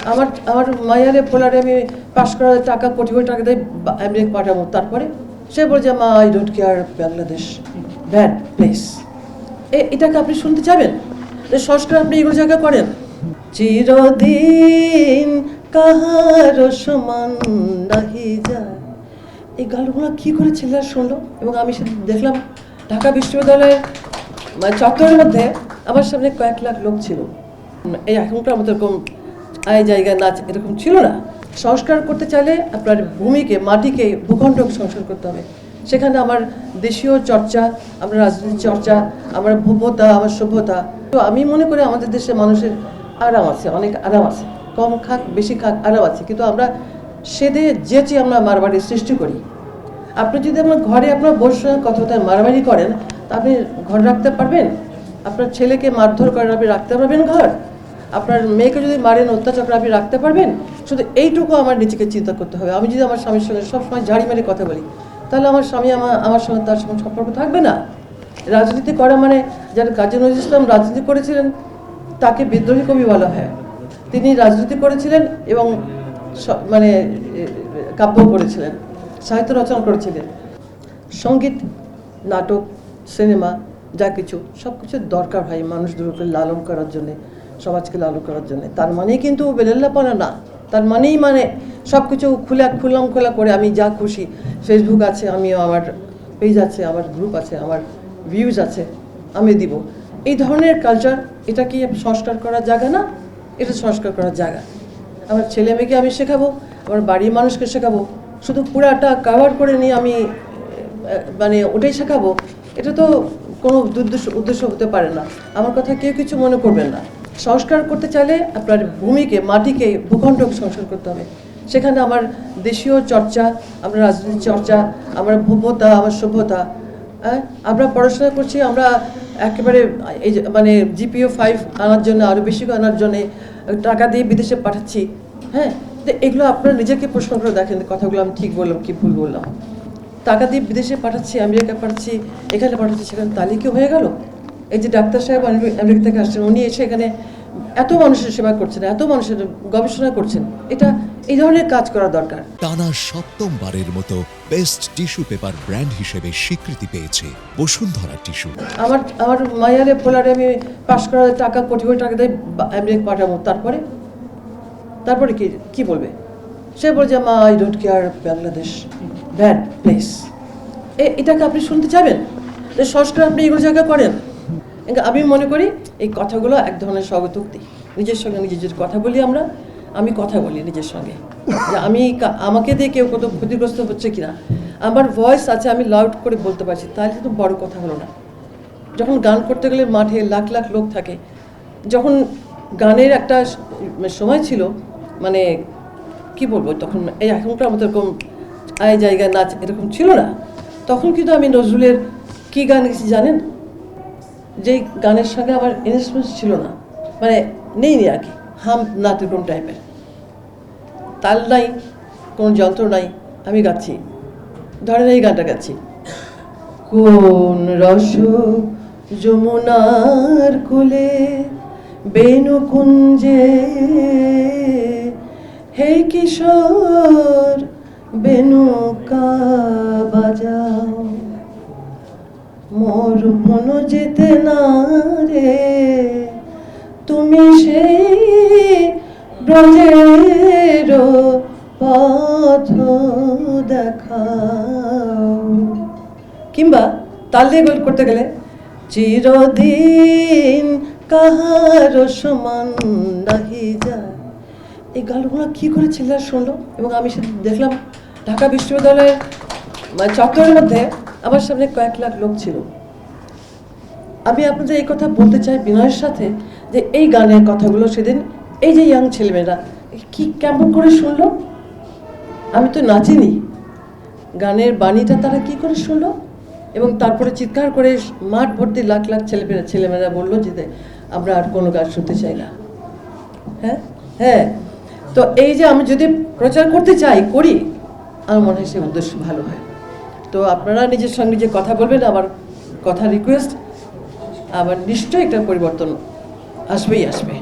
আমার আমার মায়ারে পোলারে আমি পাশ করার টাকা কোটি কোটি টাকা দিয়ে আমেরিকা পাঠাবো, তারপরে সে বলছে মা I don't care Bangladesh bad place. এটাকে আপনি শুনতে চাবেন যে সংস্কার আপনি এগুলো জায়গা করেন? চিরদিন কাহার সমান নাহি যায়, এই গানগুলো কী করে ছেলেরা শুনলো। এবং আমি সেটা দেখলাম ঢাকা বিশ্ববিদ্যালয়ের চত্বরের মধ্যে আমার সামনে কয়েক লাখ লোক ছিল। এই এখনকার মতো এরকম আয় জায়গায় নাচ এরকম ছিল না। সংস্কার করতে চাইলে আপনার ভূমিকে, মাটিকে, ভূখণ্ডকে সংস্কার করতে হবে। সেখানে আমার দেশীয় চর্চা, আমার রাজনীতির চর্চা, আমার ভব্যতা, আমার সভ্যতা। তো আমি মনে করি আমাদের দেশে মানুষের আরাম আছে, অনেক আরাম আছে, কম খাক বেশি খাক আরাম আছে, কিন্তু আমরা সেদে যেচে আমরা মারামারি সৃষ্টি করি। আপনি যদি আপনার ঘরে আপনার বউর সঙ্গে কথাবার্তা মারামারি করেন, তা আপনি ঘর রাখতে পারবেন? আপনার ছেলেকে মারধর করেন, আপনি রাখতে পারবেন ঘর? আপনার মেয়েকে যদি মারেন, অত্যাচার করে, আপনি রাখতে পারবেন? শুধু এইটুকু আমার নিজেকে চিন্তা করতে হবে। আমি যদি আমার স্বামীর সঙ্গে সবসময় ঝাড়ি মেরে কথা বলি, তাহলে আমার স্বামী আমার সঙ্গে তার সঙ্গে সম্পর্ক থাকবে না। রাজনীতি করা মানে, যারা কাজী নজরুল ইসলাম রাজনীতি করেছিলেন তাকে বিদ্রোহী কবি বলা হয়। তিনি রাজনীতি করেছিলেন এবং মানে কাব্য করেছিলেন, সাহিত্য রচনা করেছিলেন। সঙ্গীত, নাটক, সিনেমা যা কিছু সব কিছুর দরকার হয় মানুষগুলোকে লালন করার জন্যে, সমাজকে লালন করার জন্যে। তার মানেই কিন্তু বেলেল্লাপনা না, তার মানেই সব কিছু খোলা করে আমি যা খুশি, ফেসবুক আছে, আমিও আমার পেজ আছে, আমার গ্রুপ আছে, আমার ভিউজ আছে, আমি দিব। এই ধরনের কালচার, এটা কি সংস্কার করার জায়গা না? এটা সংস্কার করার জায়গা। আমার ছেলে মেয়েকে আমি শেখাবো, আমার বাড়ির মানুষকে শেখাবো, শুধু পুরাটা কভার করে নিয়ে আমি মানে ওটাই শেখাবো, এটা তো কোনো উদ্দেশ্য হতে পারে না। আমার কথা কেউ কিছু মনে করবেন না। সংস্কার করতে চাইলে আপনার ভূমিকে, মাটিকে, ভূখণ্ডকে সংস্কার করতে হবে। সেখানে আমার দেশীয় চর্চা, আমার রাজনীতির চর্চা, আমার ভব্যতা, আমার সভ্যতা। আমরা পড়াশোনা করছি, আমরা একেবারে এই মানে GPA 5 আনার জন্য, আরও বেশি আনার জন্যে টাকা দিয়ে বিদেশে পাঠাচ্ছি। হ্যাঁ, তো এগুলো আপনারা নিজেকে প্রশ্ন করে দেখেন, কথাগুলো আমি ঠিক বললাম কি ভুল বললাম। টাকা দিয়ে বিদেশে পাঠাচ্ছি, আমেরিকা পাঠাচ্ছি, এখানে পাঠাচ্ছি, সেখানে তাহলে কি হয়ে গেল? এই যে ডাক্তার সাহেব আমেরিকা থেকে আসছেন, উনি এসে এখানে এত মানুষের সেবা করছেন, এত মানুষের গবেষণা করছেন, এটা এই ধরনের কাজ করা দরকার। টানা সপ্তমবারের মতো বেস্ট টিস্যু পেপার ব্র্যান্ড হিসেবে স্বীকৃতি পেয়েছে বসুন্ধরা টিস্যু। আমার মায়ারে পোলারে আমি পাশ করার টাকা কোটি কোটি টাকা দিয়ে আমেরিকা পাঠাবো, তারপরে কি বলবে? সে বলছে মা I don't care Bangladesh bad place. এটাকে আপনি শুনতে চাবেন যে সংস্কার আপনি এগুলো জায়গা করেন? আমি মনে করি এই কথাগুলো এক ধরনের স্বগতোক্তি। নিজের সঙ্গে নিজের কথা বলি, আমি কথা বলি নিজের সঙ্গে, যে আমাকে দিয়ে কেউ কত ক্ষতিগ্রস্ত হচ্ছে কিনা। আমার ভয়েস আছে, আমি লাউড করে বলতে পারছি, তাহলে তো বড় কথা হলো না। যখন গান করতে গেলে মাঠে লাখ লাখ লোক থাকে, যখন গানের একটা সময় ছিল, মানে কি বলবো, তখন এই এখনকার মতো এরকম আয় জায়গায় নাচ এরকম ছিল না। তখন কিন্তু আমি নজরুলের কী গান গেছি জানেন? যেই গানের সঙ্গে আমার ইনস্ট্রুমেন্টস ছিল না, মানে নেই আর কি, হাম নাতিরকম টাইপের, তাল নাই, কোনো যন্ত্র নাই, আমি গাচ্ছি, ধরেন এই গানটা গাচ্ছি। কোন রস যমুনার কোলে বেনু কুঞ্জে, হে কিশোর বেনুকা বাজাও, মোর মন যেতে না রে, তুমি সেই ব্রজের পথ দেখাও। কিংবা তাল দিয়ে করতে গেলে চিরদিন কাহার সমান নাহি যায়, এই গানগুলো কী করে ছেলেরা শুনলো। এবং আমি সেটা দেখলাম ঢাকা বিশ্ববিদ্যালয়ের চত্বরের মধ্যে আমার সামনে কয়েক লাখ লোক ছিল। আমি আপনাদের এই কথা বলতে চাই বিনয়ের সাথে, যে এই গানের কথাগুলো সেদিন এই যে ইয়াং ছেলেমেয়েরা কেমন করে শুনলো। আমি তো নাচিনি, গানের বাণীটা তারা কি করে শুনলো। এবং তারপরে চিৎকার করে মাঠ ভর্তি লাখ লাখ ছেলেমেয়েরা বললো যে আমরা আর কোনো গান শুনতে চাই না। হ্যাঁ হ্যাঁ, তো এই যে আমি যদি প্রচার করতে চাই, করি, আমার মনে হয় সে উদ্দেশ্য ভালো হয়। তো আপনারা নিজের সঙ্গে যে কথা বলবেন, আমার কথা রিকোয়েস্ট, আবার নিশ্চয়ই একটা পরিবর্তন আসবেই আসবে।